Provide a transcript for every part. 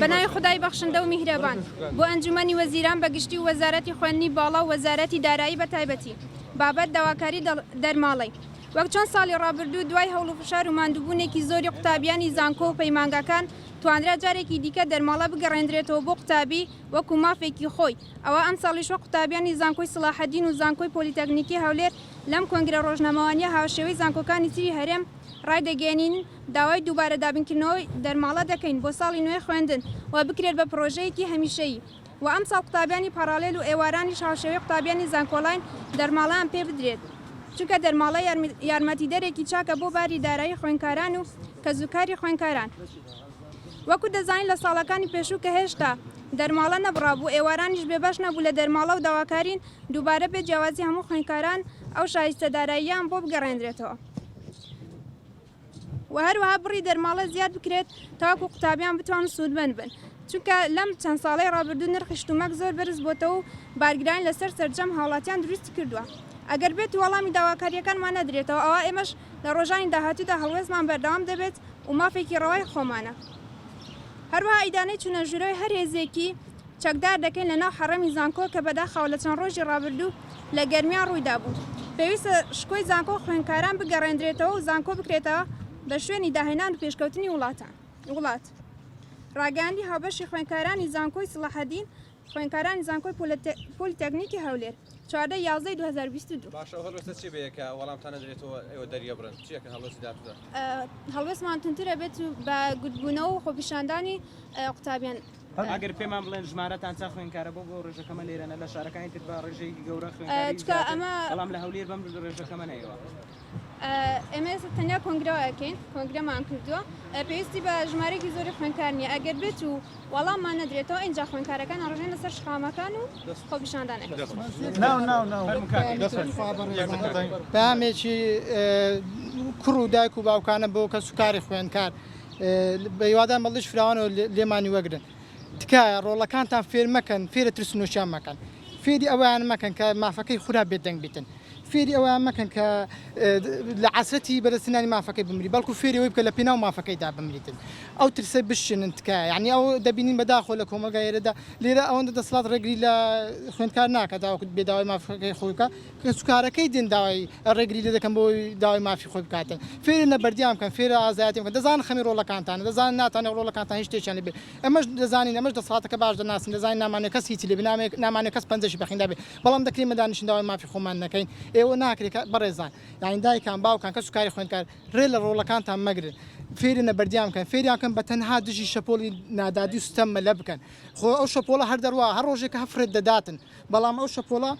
بەناوی خدای بەخشندە و میهرەبان بۆ ئەنجومەنی وەزیران بەگشتی و وەزارەتی خوێندنی باڵا و وەزارەتی دارایی بە تایبەتی بابەت داواکاری دەرماڵی وەک چۆن ساڵی ڕابردوو دوای هەوڵ و فشار و ماندووبوونێکی زۆری قوتابیانی زانکۆ و پەیمانگەکان توانرا جارێکی دیکە دەرماڵە بگەڕێنرێتەوە بۆ قوتابی وەکو مافێکی خۆی ئەوە ئەم ساڵیش وە قوتابیانی زانکۆی سڵاحەدین و زانکۆی پۆلیتەکنیکی هەولێر لەم کۆنگرە ڕۆژنامەوانیە هاوشێوەی زانکۆکانی تری هەرێم ڕایدەگەێنین داوای دووبارە دابینکردنەوەی دەرماڵە دەکەین بۆ ساڵی نوێ خوێندن و بکرێت بە پرۆژەیەکی هەمیشەیی و ئەم ساڵ قوتابیانی پارالێل و ئێوارانی هاوشێوەی قوتابیانی زانکۆلاین دەرماڵەیان پێ بدرێت چونکە دەرماڵە یارمەتیدەرێکی چاکە بۆ باری دارایی خوێندکاران و کەزوکاری خوێندکاران وەکو دەزانین لە ساڵەکانی پێشوو کە هێشتا دەرماڵە نەبڕابوو ئێوارانیش بێبەش نەبوو لە دەرماڵە و داواکارین دووبارە بێ جیاوازی هەموو خوێندکاران ئەو شایستە داراییان بۆ بگەڕێنرێتەوە و هەروەها بڕی دەرماڵە زیاد بکرێت تاوەکو قوتابیان بتوانن سوودمەند بن چونکە لەم چەند ساڵەی ڕابردوو نرخی شتومەک زۆر بەرز بۆتەوە و بارگرانی لەسەر سەرجەم هاوڵاتیان دروستی کردووە ئەگەر بێت وەڵامی داواکاریەکانمان نەدرێتەوە ئەوە ئێمەش لە ڕۆژانی داهاتوودا هەڵوێزمان بەردەوام دەبێت و مافێکی ڕەوای خۆمانە هەروەها ئیدانەی چونە ژوورەوەی هەر هێزێکی چەکدار دەکەین لەناو حەڕەمی زانکۆ کە بەداخەوە لە چەند ڕۆژی ڕابردوو لە گەرمیان ڕوویدا بوو پێویستە شکۆی زانکۆ خوێندکاران بگەڕێنرێتەوە و زانکۆ بکرێتەوە بە شوێنی داهێنان و پێشکەوتنی وڵات ڕاگەاندی هاوبەشی خوێندکارانی زانکۆی سڵاحەدین خوێندکارانی زانکۆی پۆلیتەکنیکی هەولێر 14/11/2022 باشە هەڵوێستە چی بەیەکە وەڵامتانە دەرێتەوە ئێوە دەریە بڕن چیەکە هەڵوێستی دااتدا هەڵوێستمان تونترە بێت بە گوتبوونەوە و خۆپیشاندانی قوتابیان ئەگەر پێمان بڵێن ژمارەتان چا خوێندکارە بۆ ڕێژەکەمە لێرەنە لە شارەکانی تر بە ڕێژەیەکی گەورە خوێندکاری ئەمە بەڵام لە هەولێر بەم ڕێژەکەمە نەیەوە ئێمە ئێستا تەنیا کۆنگرەوەکەین کۆنگرەمان کردووە پێویستی بە ژمارەی زۆری خوێندکارنیە ئەگەر بێت و وەڵاممان نەدرێتەوە اینجا خوێندکارەکان ڕژێن لەسەر شقامەکان و خۆپیشاندانەکە پامێکی کوڕ و دایک و باوکانە بۆ کە سوکاری خوێندکار بە هیوادان بەڵش فراوانەوە لێمانی وەگرن تکایە ڕۆڵەکانتان فێر مەکەن فێرە ترسنووشیان مەکەن فێری ئەویان مەکەن کە مافەکەی خورا بێدەنگ بیتن فێری ئەویان مەکەن کە لە عەسرەتی بەرزترینانی مافەکەی بمری بەڵکو فێری ئەوەی بکە لە پێناو مافەکەیدا بمریتن ئەو ترسە بشێنن تکایە یعنی ئەو دەبینین بەداخۆ لە کۆمەلگایێرەدا لێرە ئەوەندە دەسەڵات ڕێگری لە خوێندکار ناکات داوەکوت بێداوای مافەکەی خۆی بکە کە سوکارەکەی دێن داوای ڕێگری لێ دەکەن بۆی داوای مافی خۆی بکاتن فێرە نەبەردیان بکەن فێرە ئازایەتی بکەن دەزانن خەمی ڕۆڵەکانتانە دەزانن ناتوانێت ڕۆڵەکانتان هیچ شتێکیان لێ بێت ئەمەش دەزانین ئەمەش دەسەڵاتەکە باش دەناسن دەزانین نامانێت کەس هیچی لێ نامانێت کەس پەنجەشی بەخیندا بێت بەڵام دەکرێت مەدانیشین داوای مافی خۆمان نەکەین ئێوە ناکرێت بەڕێزان یعنی دایکان باوکان کە سوکاری خوێندکار ڕێ لە ڕۆڵەکانتان مەگرن فێری نەبەردیان بکەن فێریان کەن بە تەنها دژی شەپۆلی نادادی و ستەم مەلە بکەن خۆ ئەو شەپۆڵە هەر دەڕوا هەر ڕۆژێکە هەفرێت دەداتن بەڵام ئەو شەپۆڵە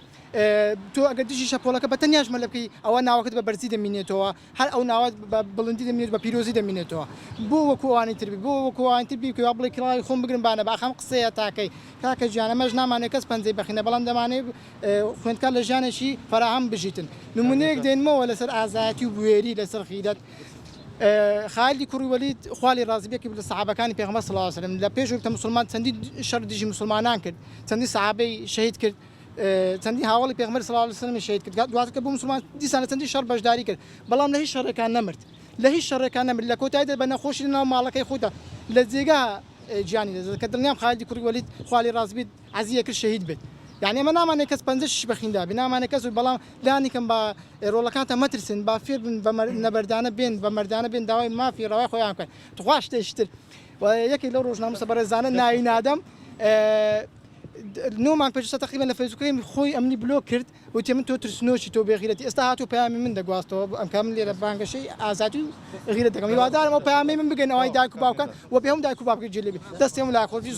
تۆ ئەگەر دژی شەپۆڵەکە بە تەنیاش مەلە بکەی ئەوە ناوەکەت بە بەرزی دەمینێتەوە هەر ئەو ناوات بە بڵندی دەمێت بە پیرۆزی دەمینێتەوە بۆ وەکووانی تربی بۆ وەکووانی تربی کە بڵێ کڵاوی خۆم بگرن بانە باخەم قسەیە تاکەی کاکە گیانە مەژ نامانێت کەس پەنجەی بەخینە بەڵام دەمانێت خوێندکار لە ژیانێکی فراهەم بژیتن نمونەیەک دێنمەوە لەسەر ئازایەتی و بوێری لەسەر خیرەت خالدی کوڕی وەلید خوالی ڕازبێکی لە سەحابەکانی پێغەمبەر صلی الله علیه و سلم لە پێش وەکتە مسلمان چەندی شەڕ دژی مسلمانان کرد چەندی سەحابەی شەهید کرد چەندی هاوڵی پێغەمبەر صلی الله علیه و سلم شەهید کرد دواتر بۆ مسلمان دیسان لە چەندی شەڕ بەشداری کرد بەڵام لە هیچ شەڕێکان نەمرد لە هیچ شەڕێکان نەمرد لە کۆتاییدا بە نەخۆشی لەناو ماڵەکەی خۆدا لە جێگا گیانی دەدات کە دڵنیام خالدی کوڕی وەلید خوالی ڕازبێت عەزیە کرد شەهید بێت یعنی ئەمە نامانێت کەس پەنجەشی بەخیندا بێ نامانێت کەس بەڵام لانیکەم بە ڕۆڵەکانتان مەترسن با فێر بن بە نەبەردانە بێن بە مەردانە بێن داوای مافی ڕەوای خۆیان بکەن توخوا شتێشتر یەکێک لەو ڕۆژنامە بەڕێزانە ناوی نادەم نۆمان پێشتە تقریبا لە فەیسبووکەی خۆی ئەمنی بلۆ کرد وتی من تۆ ترسنۆکی تۆ بێغیرەتی ئێستا هاتوو پەیامی من دەگواستەوە ئەم کە من لێرە بانگەشەی ئازادی و غیرەت دەکەم هیوادارم ئەو پەیامی من بگەن ئەوەی دایک و باوکان و پێم دایک و باوکە جێ لێ بێ دەستێم لا خۆفی